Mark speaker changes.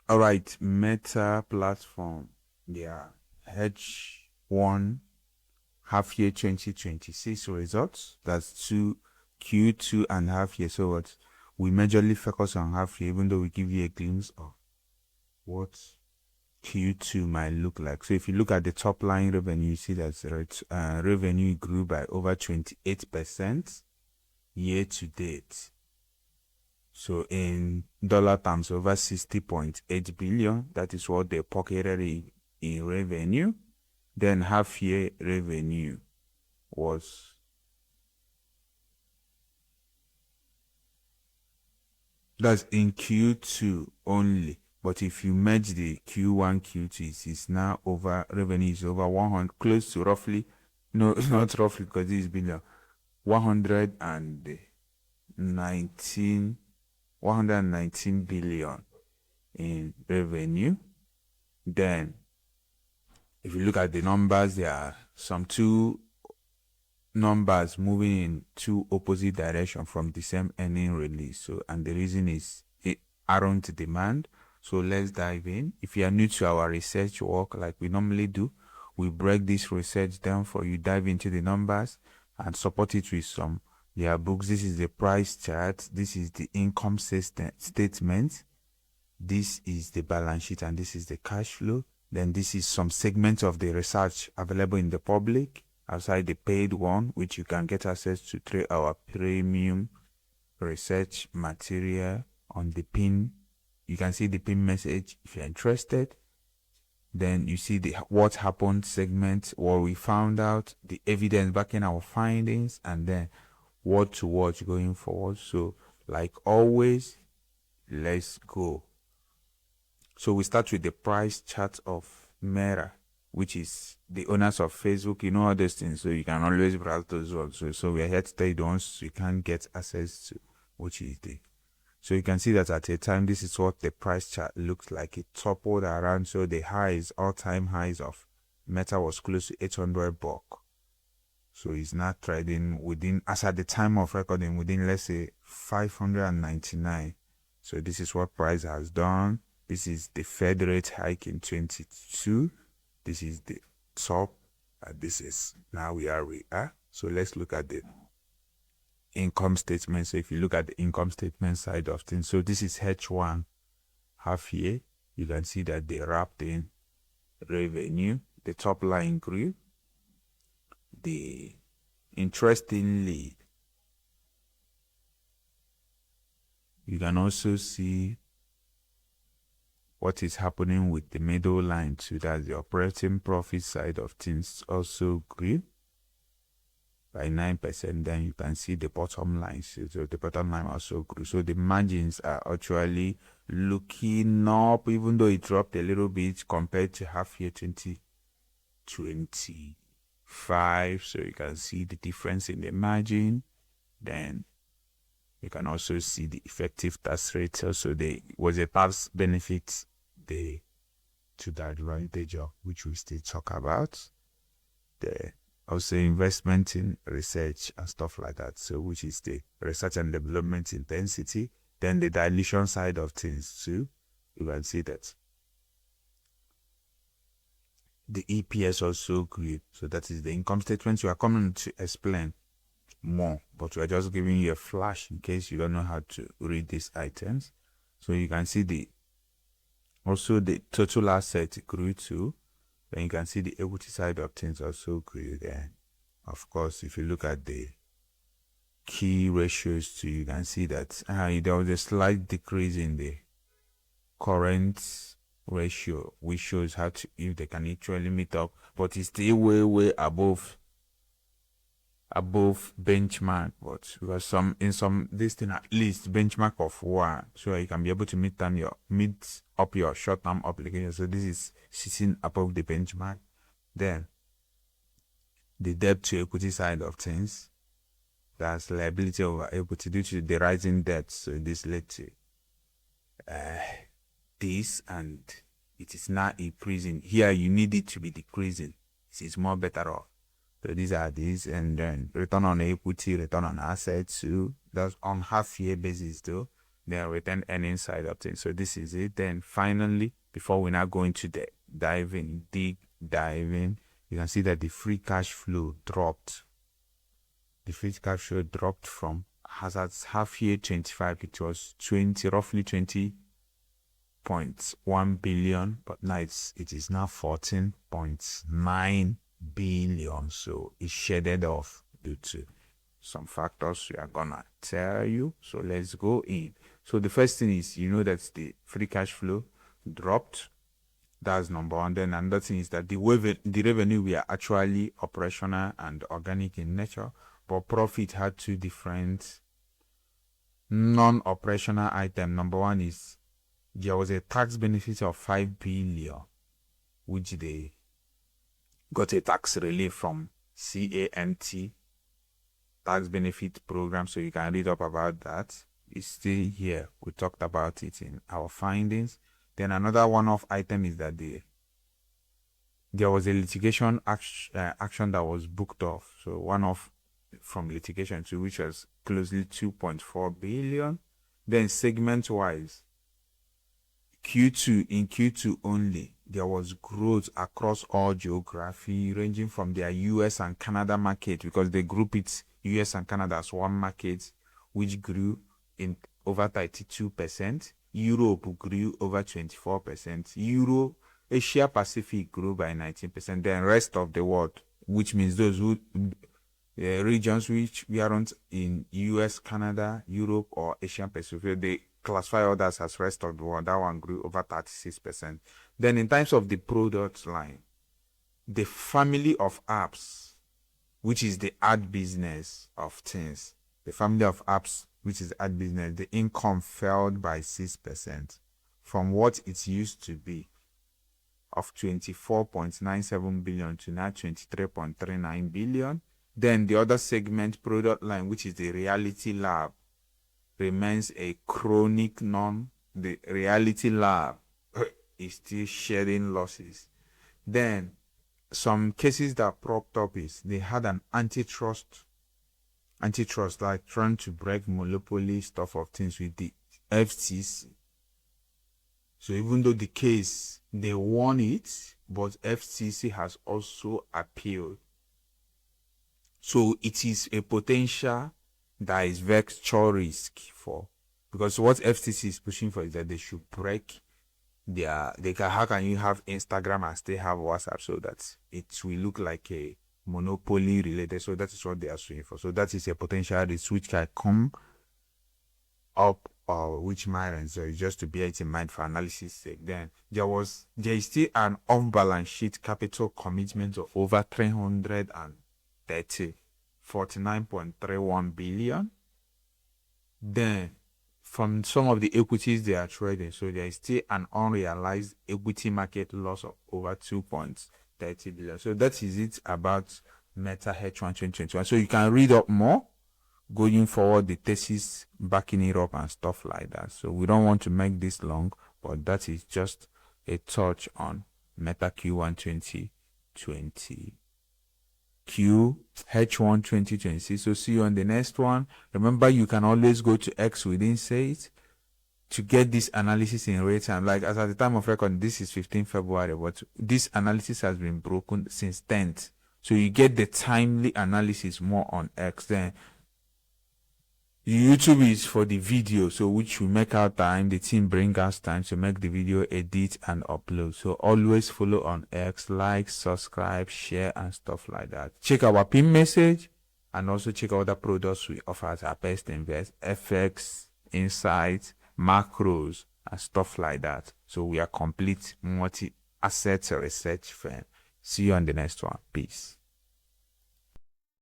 Speaker 1: All right, Meta platform. Yeah, H1 half year 2026 results. That's Q2 and half year. So what we majorly focus on half year, even though we give you a glimpse of what Q2 might look like. So if you look at the top line revenue, you see that revenue grew by over 28% year to date. So in dollar terms, over 60.8 billion. That is what they pocketed in revenue. Then half year revenue was that's in Q2 only. But if you merge the Q1, Q2, it's now over, revenue is over 100, close to roughly, no, not roughly because this is billion, 119 billion in revenue. Then if you look at the numbers, there are some two numbers moving in two opposite directions from the same earning release. So, and the reason is it aren't demand. So let's dive in. If you are new to our research work, like we normally do, we break this research down for you, dive into the numbers and support it with some books. This is the price chart. This is the income statement. This is the balance sheet, and this is the cash flow. Then this is some segments of the research available in the public outside the paid one, which you can get access to through our premium research material on the pin. You can see the pin message if you're interested. Then you see the what happened segment, what we found out, the evidence backing our findings, and then what to watch going forward. So like always, let's go. So we start with the price chart of Meta, which is the owners of Facebook. You know all those things, so you can always browse those ones. So we are here to tell you the ones you can't get access to, which is the. So you can see that at a time, this is what the price chart looks like. It toppled around. So the highs, all-time highs of Meta was close to $800. So it's not trading within, as at the time of recording, within, let's say, 599. So this is what price has done. This is the Fed rate hike in 22. This is the top. And this is now we are. So let's look at the income statement. So if you look at the income statement side of things, so this is H1 half year. You can see that they wrapped in revenue. The top line grew. Interestingly, you can also see what is happening with the middle line too. That's the operating profit side of things also grew by 9%. Then you can see the bottom line. So the bottom line also grew. So the margins are actually looking up, even though it dropped a little bit compared to half year 2025. So you can see the difference in the margin. Then you can also see the effective tax rate. Also, there was a tax benefit to that advantage of which we still talk about. The also investment in research and stuff like that. So which is the research and development intensity. Then the dilution side of things too. You can see that the EPS also grew. So that is the income statement. You are coming to explain more, but we're just giving you a flash in case you don't know how to read these items. So you can see the total asset grew too. Then you can see the equity side of things also grew there. Of course, if you look at the key ratios too, you can see that there was a slight decrease in the current ratio, which shows how to, if they can actually meet up, but it's still way above benchmark. But because this thing at least benchmark of 1, so you can be able to meet up your short-term obligation. So this is sitting above the benchmark. Then the debt to equity side of things, that's liability over equity due to the rising debt. So this led to this, and it is now increasing. Here you need it to be decreasing. It is more better off. So these are these, and then return on equity, return on assets too. That's on half year basis though. then return earnings side of things. So this is it. Then finally, before we now go into the dive in, you can see that the free cash flow dropped. The free cash flow dropped from, as at half year 25, it was roughly 20.1 billion, but now it is now 14.9 billion. So it shaded off due to some factors we are gonna tell you. So let's go in. So the first thing is, you know, that the free cash flow dropped. That's number one. Then another thing is that the revenue we are actually operational and organic in nature, but profit had two different non-operational items. Number one is there was a tax benefit of 5 billion, which they got a tax relief from CAMT tax benefit program. So you can read up about that. It's still here. We talked about it in our findings. Then another one-off item is that there was a litigation action that was booked off. So one-off from litigation to which was closely 2.4 billion. Then segment-wise, in Q2 only, there was growth across all geography, ranging from their US and Canada market, because they group it US and Canada as one market, which grew in over 32%. Europe grew over 24%. Asia Pacific grew by 19%. Then rest of the world, which means those regions which we aren't in US, Canada, Europe, or Asia Pacific, they classify others as rest of the world. That one grew over 36%. Then in terms of the product line, the family of apps, which is the ad business of things, the family of apps, which is ad business, the income fell by 6% from what it used to be of 24.97 billion to now 23.39 billion. Then the other segment product line, which is the reality lab, remains a chronic the reality lab is still shedding losses. Then some cases that propped up is they had an antitrust like trying to break monopoly stuff of things with the FTC. So even though the case, they won it, but FTC has also appealed. So it is a potential that is vector risk for, because what FTC is pushing for is that they should break how can you have Instagram and still have WhatsApp, so that it will look like a monopoly related. So that is what they are suing for. So that is a potential risk which can come up, or which might, so just to bear it in mind for analysis sake. Then there is still an off-balance sheet capital commitment of over 49.31 billion. Then from some of the equities they are trading, so there is still an unrealized equity market loss of over 2.30 billion. So that is it about Meta H1 2021. So you can read up more going forward, the thesis backing it up and stuff like that. So we don't want to make this long, but that is just a touch on Meta Q1 2020. H1 2020. So see you on the next one. Remember, you can always go to X within Say to get this analysis in real time. Like, as at the time of record, this is 15 February, but this analysis has been broken since 10th. So you get the timely analysis more on X. Then YouTube is for the video, so which we make our time, the team bring us time to make the video, edit and upload. So always follow on X, like, subscribe, share and stuff like that. Check our pin message and also check out the products we offer at our Best Invest, FX, Insights, macros and stuff like that. So we are complete multi-asset research firm. See you on the next one. Peace.